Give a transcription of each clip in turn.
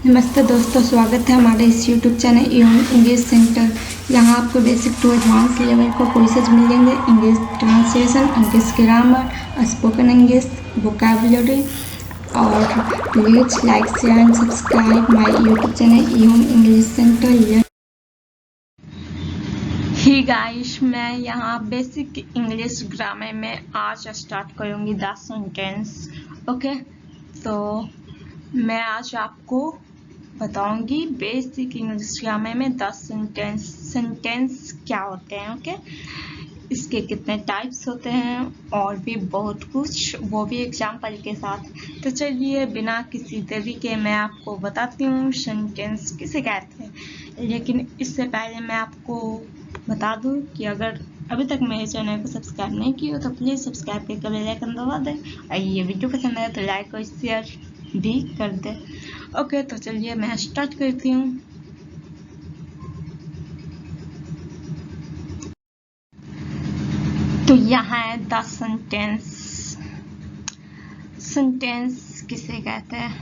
नमस्ते दोस्तों, स्वागत है हमारे इस यूट्यूब चैनल इंग्लिश सेंटर। यहाँ आपको बेसिक टू एडवांस लेवल को कोर्सेज मिलेंगे। English translation, English grammar, spoken English, vocabulary. और please like share and subscribe my YouTube channel English centre. Hi guys, मैं यहाँ बेसिक इंग्लिश ग्रामर में आज start करूँगी 10 सेंटेंस। ओके, तो मैं आज आपको बताऊंगी बेसिक इंग्लिश ग्रामर में 10 सेंटेंस क्या होते हैं। ओके, इसके कितने टाइप्स होते हैं और भी बहुत कुछ, वो भी एग्जाम्पल के साथ। तो चलिए बिना किसी देरी के मैं आपको बताती हूँ सेंटेंस किसे कहते हैं। लेकिन इससे पहले मैं आपको बता दूं कि अगर अभी तक मेरे चैनल को सब्सक्राइब नहीं किया हो तो प्लीज़ सब्सक्राइब करके बेल आइकन दबा दें। और ये वीडियो पसंद आए तो लाइक और शेयर भी कर दे। ओके, तो चलिए मैं स्टार्ट करती हूँ। तो यहाँ है 10 सेंटेंस किसे कहते हैं,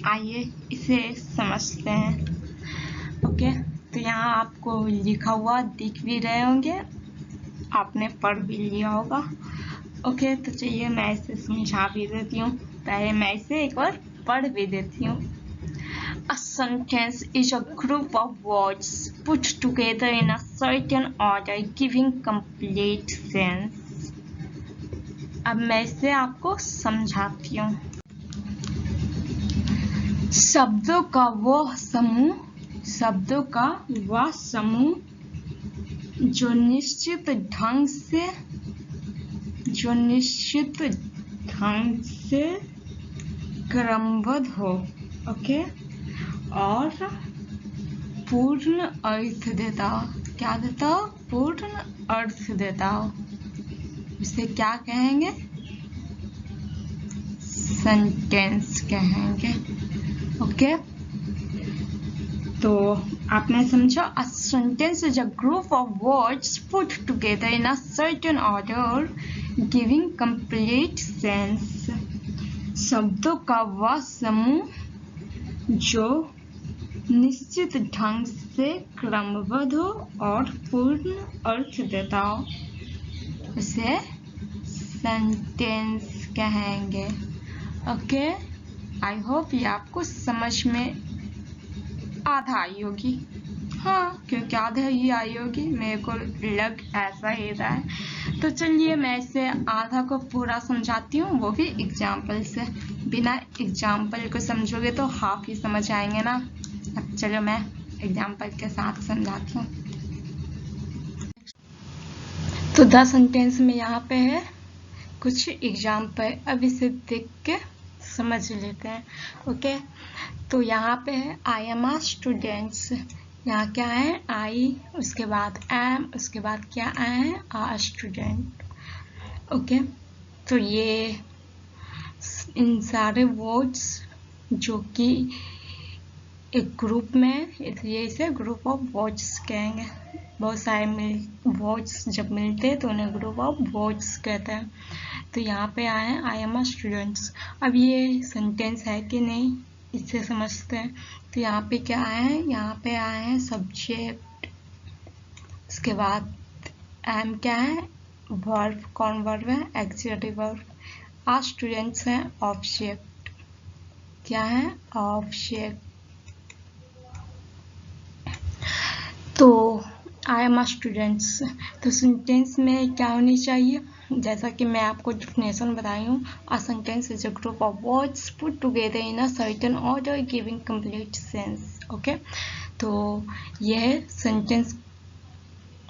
आइए इसे समझते हैं। ओके, तो यहाँ आपको लिखा हुआ दिख भी रहे होंगे, आपने पढ़ भी लिया होगा। ओके, तो चलिए मैं इसे समझा भी देती हूँ। पहले मैं इसे एक बार पढ़ भी देती हूँ। A sentence is a group of words put together in a certain order giving complete sense. अब मैं इसे आपको समझाती हूँ। शब्दों का वह समूह जो निश्चित ढंग से क्रमबद्ध हो। ओके, और पूर्ण अर्थ देता हो। क्या देता हो? पूर्ण अर्थ देता हो। इसे क्या कहेंगे? सेंटेंस कहेंगे। ओके, तो आपने समझा। A sentence is a group of words put together in a certain order giving complete sense. शब्दों का वह समूह जो निश्चित ढंग से क्रमबद्ध हो और पूर्ण अर्थ देता हो, इसे सेंटेंस कहेंगे। ओके, आई होप ये आपको समझ में आधा आई होगी। हाँ, क्योंकि आधा ही आई होगी, मेरे को लग ऐसा ही रहा है। तो चलिए मैं इसे आधा को पूरा समझाती हूँ, वो भी एग्जाम्पल से। बिना एग्जाम्पल को समझोगे तो हाफ ही समझ आएंगे ना। अब चलो मैं एग्जाम्पल के साथ समझाती हूँ। तो 10 सेंटेंस में यहाँ पे है कुछ एग्जाम्पल, अब इसे देख के समझ लेते हैं। ओके, तो यहाँ पे है आई एम आ स्टूडेंट्स। यहाँ क्या है? आई, उसके बाद एम, उसके बाद क्या है? आ स्टूडेंट। ओके, तो ये इन सारे वर्ड्स जो कि एक ग्रुप में, इसलिए इसे ग्रुप ऑफ वर्ड्स कहेंगे। बहुत सारे वर्ड्स जब मिलते हैं तो उन्हें ग्रुप ऑफ वर्ड्स कहते हैं। तो यहाँ पे आए हैं आई एम आ स्टूडेंट्स। अब ये सेंटेंस है कि नहीं, इससे समझते हैं। तो यहाँ पे क्या आए हैं? यहाँ पे आए हैं सब्जेक्ट, उसके बाद एम क्या है? वर्ब। कौन वर्ब है? Executive verb. आ स्टूडेंट्स हैं ऑब्जेक्ट। क्या है? ऑब्जेक्ट। तो आई एम आ स्टूडेंट्स, तो सेंटेंस में क्या होनी चाहिए? जैसा कि मैं आपको डेफिनेशन बताई हूँ, a sentence is a group of words put together in a certain order giving complete sense. Okay, तो यह है सेंटेंस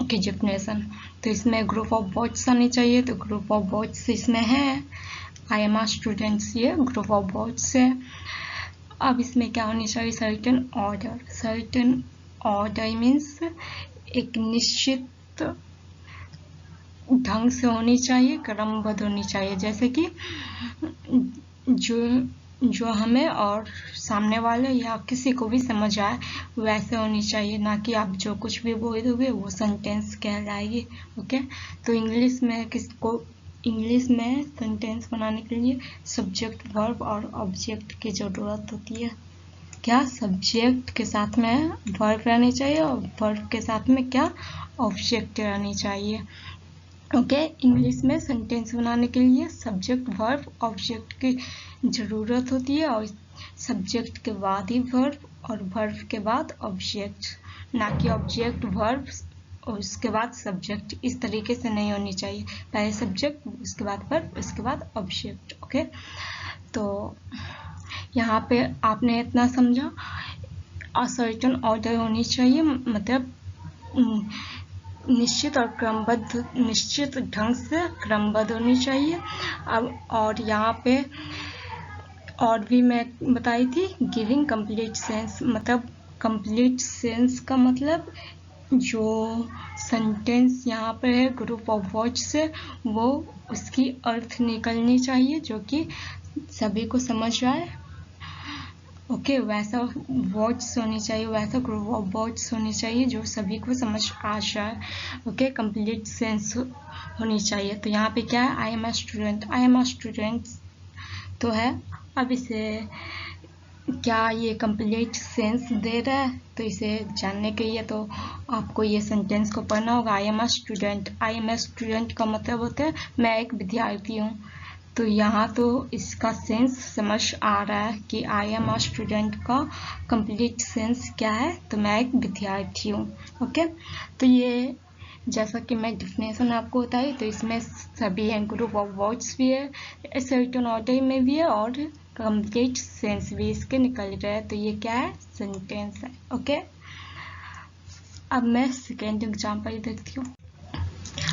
की डेफिनेशन। तो इसमें ग्रुप ऑफ वर्ड्स आनी चाहिए, तो ग्रुप ऑफ वर्ड्स इसमें है आई एम आ स्टूडेंट्स, ये ग्रुप ऑफ वर्ड्स है। अब इसमें क्या होनी चाहिए? Certain order. Certain order means एक निश्चित ढंग से होनी चाहिए, क्रमबद्ध होनी चाहिए। जैसे कि जो हमें और सामने वाले या किसी को भी समझ आए वैसे होनी चाहिए, ना कि आप जो कुछ भी बोल दोगे वो सेंटेंस कहलाएगी। ओके, तो इंग्लिश में सेंटेंस बनाने के लिए सब्जेक्ट, वर्ब और ऑब्जेक्ट की ज़रूरत होती है। क्या सब्जेक्ट के साथ में वर्ब रहनी चाहिए और वर्ब के साथ में क्या ऑब्जेक्ट रहनी चाहिए। ओके, इंग्लिश में सेंटेंस बनाने के लिए सब्जेक्ट वर्ब ऑब्जेक्ट की ज़रूरत होती है और सब्जेक्ट के बाद ही वर्ब और वर्ब के बाद ऑब्जेक्ट, ना कि ऑब्जेक्ट वर्ब और उसके बाद सब्जेक्ट। इस तरीके से नहीं होनी चाहिए, पहले सब्जेक्ट उसके बाद वर्ब उसके बाद ऑब्जेक्ट। ओके, तो यहाँ पे आपने इतना समझा, असर्टेन ऑर्डर होनी चाहिए, मतलब निश्चित और क्रमबद्ध, निश्चित ढंग से क्रमबद्ध होनी चाहिए। अब और यहाँ पे और भी मैं बताई थी, गिविंग कंप्लीट सेंस, मतलब कंप्लीट सेंस का मतलब जो सेंटेंस यहाँ पे है ग्रुप ऑफ वर्ड्स से, वो उसकी अर्थ निकलनी चाहिए जो कि सभी को समझ आए। ओके, वैसा वर्ड्स होनी चाहिए, वैसा ग्रुप ऑफ वर्ड्स होनी चाहिए जो सभी को समझ आ जाए। ओके, कंप्लीट सेंस होनी चाहिए। तो यहाँ पे क्या है, I am a student, I am a student तो है। अब इसे क्या ये कंप्लीट सेंस दे रहा है, तो इसे जानने के लिए तो आपको ये सेंटेंस को पढ़ना होगा। I am a student, I am a student का मतलब होता है मैं एक विद्यार्थी हूँ। तो यहाँ तो इसका सेंस समझ आ रहा है कि आई एम अ स्टूडेंट का कंप्लीट सेंस क्या है, तो मैं एक विद्यार्थी हूँ। ओके, तो ये जैसा कि मैं डिफिनेशन आपको बताई, तो इसमें सभी हैं, ग्रुप ऑफ वर्ड्स भी है, सर्टेन ऑर्डर में भी है और कंप्लीट सेंस भी इसके निकल रहा है। तो ये क्या है, सेंटेंस है। ओके, अब मैं सेकेंड एग्जाम्पल देखती हूँ।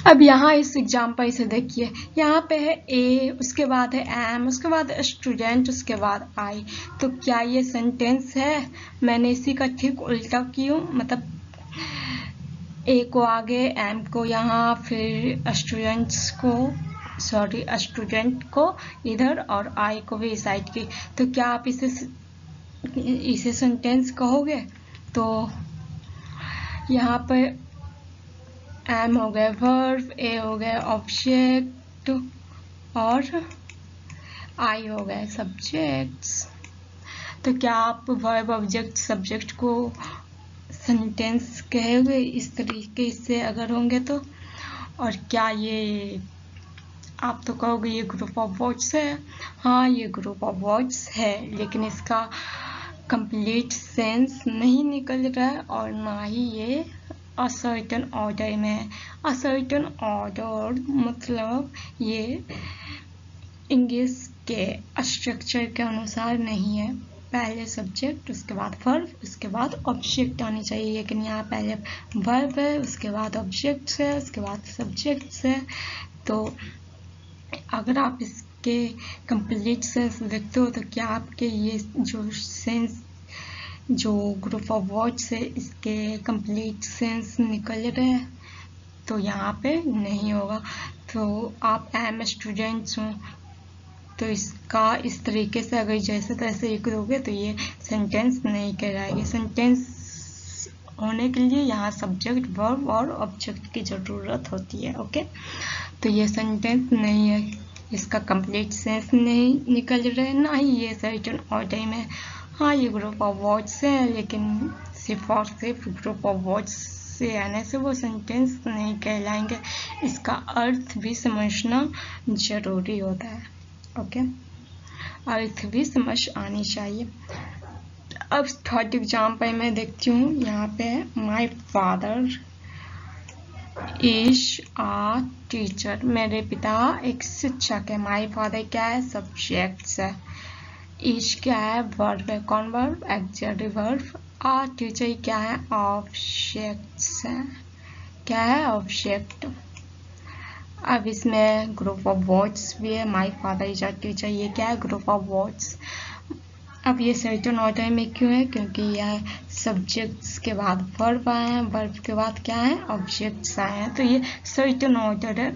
अब यहाँ इस एग्जाम्पल से देखिए, यहाँ पे है ए, उसके बाद है एम, उसके बाद स्टूडेंट, उसके बाद आई। तो क्या ये सेंटेंस है? मैंने इसी का ठीक उल्टा की हूँ, मतलब ए को आगे, एम को यहाँ, फिर स्टूडेंट्स को, सॉरी स्टूडेंट को इधर और आई को भी साइड की। तो क्या आप इसे सेंटेंस कहोगे? तो यहाँ पर एम हो गया वर्ब, ए हो गया ऑब्जेक्ट और आई हो गया सब्जेक्ट्स। तो क्या आप वर्ब ऑब्जेक्ट सब्जेक्ट को सेंटेंस कहोगे इस तरीके से अगर होंगे तो? और क्या ये आप तो कहोगे ये ग्रुप ऑफ वर्ड्स है। हाँ, ये ग्रुप ऑफ वर्ड्स है, लेकिन इसका कंप्लीट सेंस नहीं निकल रहा है और ना ही ये असर्टेन ऑर्डर में है। असर्टेन ऑर्डर मतलब ये इंग्लिश के स्ट्रक्चर के अनुसार नहीं है, पहले सब्जेक्ट उसके बाद वर्ब उसके बाद ऑब्जेक्ट आनी चाहिए, लेकिन यहाँ पहले वर्ब है उसके बाद ऑब्जेक्ट है उसके बाद सब्जेक्ट है। तो अगर आप इसके कंप्लीट सेंस देखते हो तो क्या आपके ये जो सेंस जो ग्रुप ऑफ वर्ड्स है इसके कंप्लीट सेंस निकल रहे हैं? तो यहाँ पे नहीं होगा। तो आप एम स्टूडेंट्स हूँ, तो इसका इस तरीके से अगर जैसे तैसे लिख दोगे तो ये सेंटेंस नहीं कहलाएगी। सेंटेंस होने के लिए यहाँ सब्जेक्ट वर्ब और ऑब्जेक्ट की ज़रूरत होती है। ओके, तो ये सेंटेंस नहीं है, इसका कंप्लीट सेंस नहीं निकल रहा है, ना ही ये सर्टेन ऑर्डर में। हाँ, ये ग्रुप ऑफ वर्ड्स है, लेकिन सिर्फ और सिर्फ ग्रुप ऑफ वर्ड्स से आने से वो सेंटेंस नहीं कहलाएंगे, इसका अर्थ भी समझना जरूरी होता है। ओके, अर्थ भी समझ आनी चाहिए। अब थर्ड एग्जाम्पल मैं देखती हूँ, यहाँ पे my father is a teacher, मेरे पिता एक शिक्षक है। माई फादर क्या है, सब्जेक्ट्स है। इज क्या है, वर्ब है। कौन वर्ब, एक्सिलरी वर्ब। आ टीचर क्या है, ऑब्जेक्ट्स है। क्या है, ऑब्जेक्ट। अब इसमें ग्रुप ऑफ वर्ड्स भी है, माई फादर इज अ टीचर, ये क्या है, ग्रुप ऑफ वर्ड्स। अब ये सर्टेन ऑर्डर में क्यों है, क्योंकि यह सब्जेक्ट्स के बाद वर्ब आए हैं, वर्ब के बाद क्या है, ऑब्जेक्ट्स आए हैं। तो ये सर्टेन ऑर्डर है,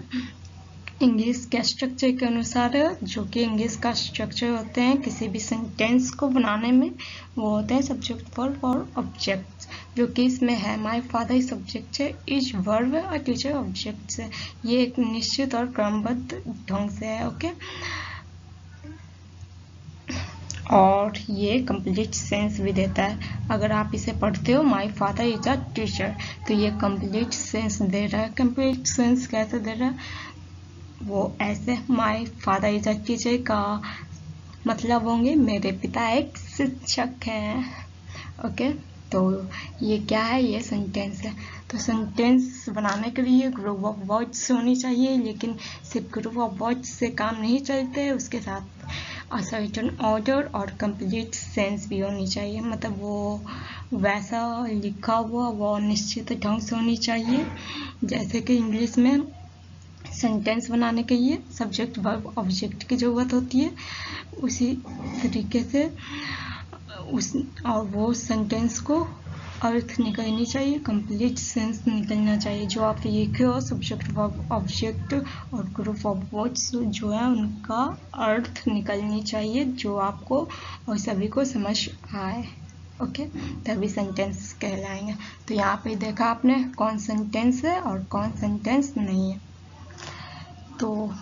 इंग्लिश के स्ट्रक्चर के अनुसार है, जो कि इंग्लिश का स्ट्रक्चर होते हैं किसी भी सेंटेंस को बनाने में, वो होते हैं सब्जेक्ट वर्ब और ऑब्जेक्ट, जो कि इसमें है। माई फादर सब्जेक्ट है, इज वर्ब है और टीचर ऑब्जेक्ट है। ये एक निश्चित और क्रमबद्ध ढंग से है। ओके, और ये कंप्लीट सेंस भी देता है। अगर आप इसे पढ़ते हो my father is a teacher, तो ये कंप्लीट सेंस दे रहा है। कंप्लीट सेंस कैसे दे रहा है? वो ऐसे, my father is a teacher का मतलब होंगे मेरे पिता एक शिक्षक हैं। ओके, तो ये क्या है? ये सेंटेंस है। तो सेंटेंस बनाने के लिए ग्रुप ऑफ वर्ड्स होनी चाहिए, लेकिन सिर्फ ग्रुप ऑफ वर्ड्स से काम नहीं चलते, उसके साथ सर्टेन ऑर्डर और कंप्लीट सेंस भी होनी चाहिए। मतलब वो वैसा लिखा हुआ, वो निश्चित ढंग से होनी चाहिए। जैसे कि इंग्लिश में सेंटेंस बनाने के लिए सब्जेक्ट वर्ब ऑब्जेक्ट की ज़रूरत होती है, उसी तरीके से और वो सेंटेंस को अर्थ निकलनी चाहिए, कंप्लीट सेंस निकलना चाहिए। जो आप लिखे हो सब्जेक्ट वर्ब ऑब्जेक्ट और ग्रुप ऑफ वर्ड्स जो है उनका अर्थ निकलनी चाहिए, जो आपको और सभी को समझ आए। ओके, तभी सेंटेंस कहलाएंगे। तो यहाँ पे देखा आपने कौन सेंटेंस है और कौन सेंटेंस नहीं है। तो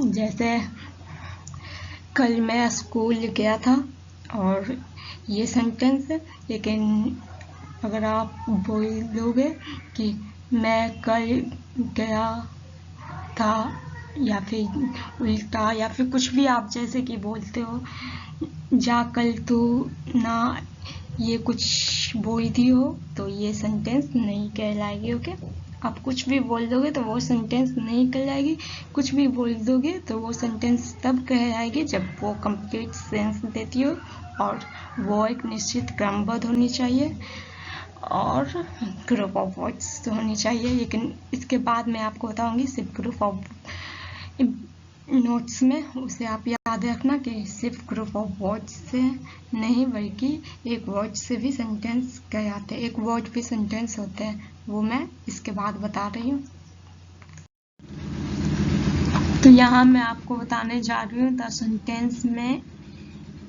जैसे कल मैं स्कूल गया था और ये सेंटेंस है, लेकिन अगर आप बोल दोगे कि मैं कल गया था, या फिर उल्टा, या फिर कुछ भी आप जैसे कि बोलते हो, जा कल तू ना, ये कुछ बोल दी हो, तो ये सेंटेंस नहीं कहलाएगी। ओके, आप कुछ भी बोल दोगे तो वो सेंटेंस नहीं कहलाएगी, कुछ भी बोल दोगे तो वो सेंटेंस तब कहलाएगी जब वो कंप्लीट सेंस देती हो और वो एक निश्चित क्रमबद्ध होनी चाहिए और ग्रुप ऑफ वर्ड्स होनी चाहिए। लेकिन इसके बाद मैं आपको बताऊंगी सिर्फ ग्रुप ऑफ नोट्स में, उसे आप याद रखना कि सिर्फ ग्रुप ऑफ वर्ड्स से नहीं बल्कि एक वर्ड से भी सेंटेंस कहलाते हैं, एक वर्ड भी सेंटेंस होते हैं, वो मैं इसके बाद बता रही हूँ। तो यहाँ मैं आपको बताने जा रही हूँ द सेंटेंस में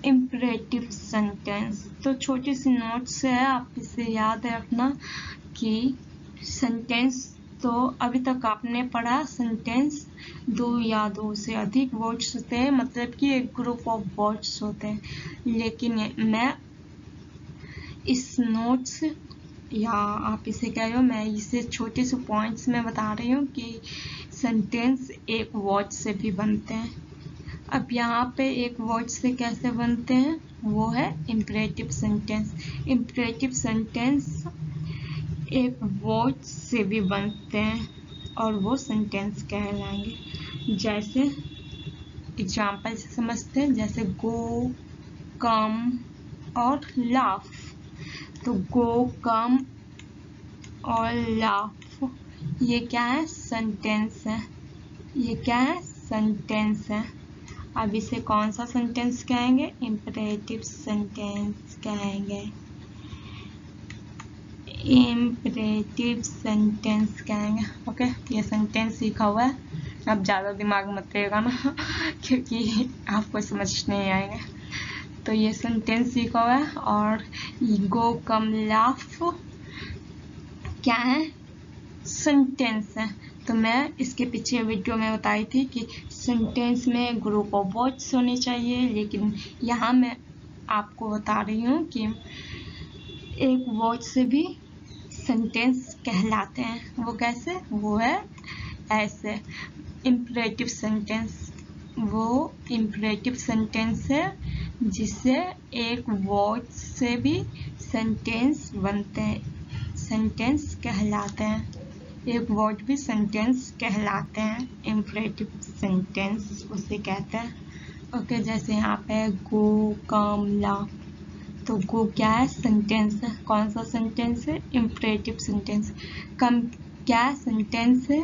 इम्परेटिव सेंटेंस। तो छोटी सी नोट्स है, आप इसे याद रखना कि सेंटेंस तो अभी तक आपने पढ़ा, सेंटेंस 2 या 2 से अधिक वर्ड्स होते हैं, मतलब कि एक ग्रुप ऑफ वर्ड्स होते हैं। लेकिन मैं इस नोट्स या आप इसे कह रहे हो, मैं इसे छोटे से पॉइंट्स में बता रही हूँ कि सेंटेंस एक वर्ड से भी बनते हैं। अब यहाँ पे एक वर्ड से कैसे बनते हैं, वो है इम्परेटिव सेंटेंस। इम्परेटिव सेंटेंस एक वर्ड से भी बनते हैं और वो सेंटेंस कहलाएंगे। जैसे एग्जाम्पल से समझते हैं, जैसे गो, कम और लाफ। तो गो, कम और लाफ, ये क्या है? सेंटेंस है। ये क्या है? सेंटेंस है। अब इसे कौन सा सेंटेंस कहेंगे? इम्परेटिव सेंटेंस कहेंगे। इम्परेटिव सेंटेंस कहेंगे। ओके, ये सेंटेंस सीखा हुआ है, अब ज़्यादा दिमाग मत लेगा ना क्योंकि आपको समझ नहीं आएगा। तो ये सेंटेंस सीखा हुआ है। और गो, कम, लाफ क्या है? सेंटेंस है। तो मैं इसके पीछे वीडियो में बताई थी कि सेंटेंस में ग्रुप ऑफ वर्ड्स होने चाहिए, लेकिन यहाँ मैं आपको बता रही हूँ कि एक वर्ड से भी सेंटेंस कहलाते हैं। वो कैसे? वो है ऐसे, इम्परेटिव सेंटेंस। वो इम्परेटिव सेंटेंस है जिससे एक वर्ड से भी सेंटेंस बनते हैं, सेंटेंस कहलाते हैं। एक वर्ड भी सेंटेंस कहलाते हैं, इम्परेटिव सेंटेंस उसे कहते हैं। ओके, जैसे यहाँ पे गो, कम, लाफ। तो गो क्या है? सेंटेंस है। कौन सा सेंटेंस है? Imperative sentence. कम क्या है? सेंटेंस है।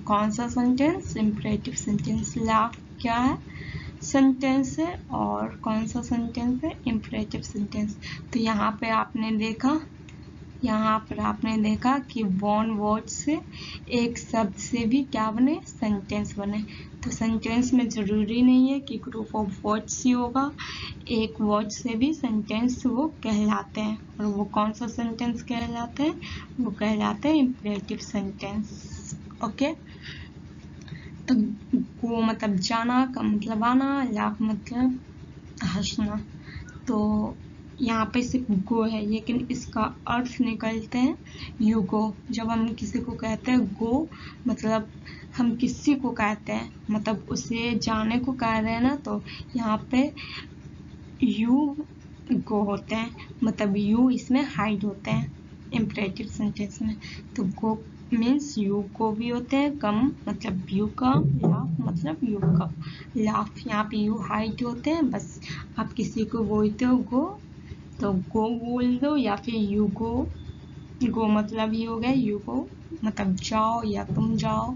कौन सा सेंटेंस? Imperative sentence. लाफ क्या है? सेंटेंस है। और कौन सा सेंटेंस है? Imperative sentence. तो यहाँ पर आपने देखा कि वन वर्ड से, एक शब्द से भी क्या बने? सेंटेंस बने। तो सेंटेंस में ज़रूरी नहीं है कि ग्रुप ऑफ वर्ड्स ही होगा, एक वर्ड से भी सेंटेंस वो कहलाते हैं। और वो कौन सा सेंटेंस कहलाते हैं? वो कहलाते हैं इम्परेटिव सेंटेंस। ओके, तो गो मतलब जाना, का मतलब आना, लाफ मतलब हंसना। तो यहाँ पे सिर्फ गो है, लेकिन इसका अर्थ निकलते हैं यू गो। जब हम किसी को कहते हैं गो, मतलब हम किसी को कहते हैं, मतलब उसे जाने को कह रहे हैं ना, तो यहाँ पे यू गो होते हैं, मतलब यू इसमें हाइड होते हैं इम्परेटिव सेंटेंस में। तो गो मीन्स यू को भी होते हैं, कम मतलब यू कम, लाफ मतलब यू कम लाफ। यहाँ पे यू हाइड होते हैं, बस आप किसी को बोलते हो गो तो गो बोल दो, या फिर यू गो। गो मतलब ही हो गया यू गो, मतलब जाओ या तुम जाओ।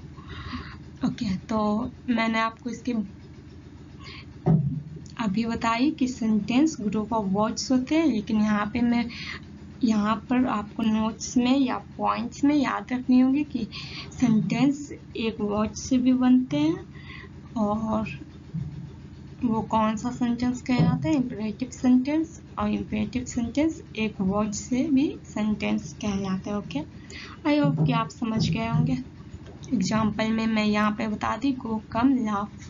ओके, तो मैंने आपको इसके अभी बताई कि सेंटेंस ग्रुप ऑफ वर्ड्स होते हैं, लेकिन यहाँ पर आपको नोट्स में या पॉइंट्स में याद रखनी होगी कि सेंटेंस एक वर्ड से भी बनते हैं, और वो कौन सा सेंटेंस कहलाता है, इम्परेटिव सेंटेंस। और इम्परेटिव सेंटेंस एक वर्ड से भी सेंटेंस कहलाता है। ओके, आई होप कि आप समझ गए होंगे। एग्जाम्पल में मैं यहाँ पे बता दी, गो कम लाफ।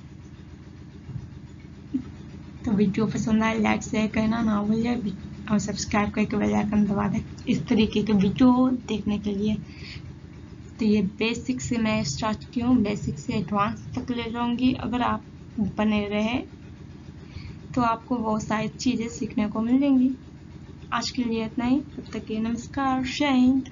तो वीडियो पसंद आए लाइक शेयर करना ना भूलिए, और सब्सक्राइब करके बेल आइकन दबा दें इस तरीके के वीडियो देखने के लिए। तो ये बेसिक से मैं स्टार्ट की हूँ, बेसिक से एडवांस तक ले जाऊँगी। अगर आप बने रहे तो आपको बहुत सारी चीज़ें सीखने को मिलेंगी। आज के लिए इतना ही, तब तक के नमस्कार, जय हिंद।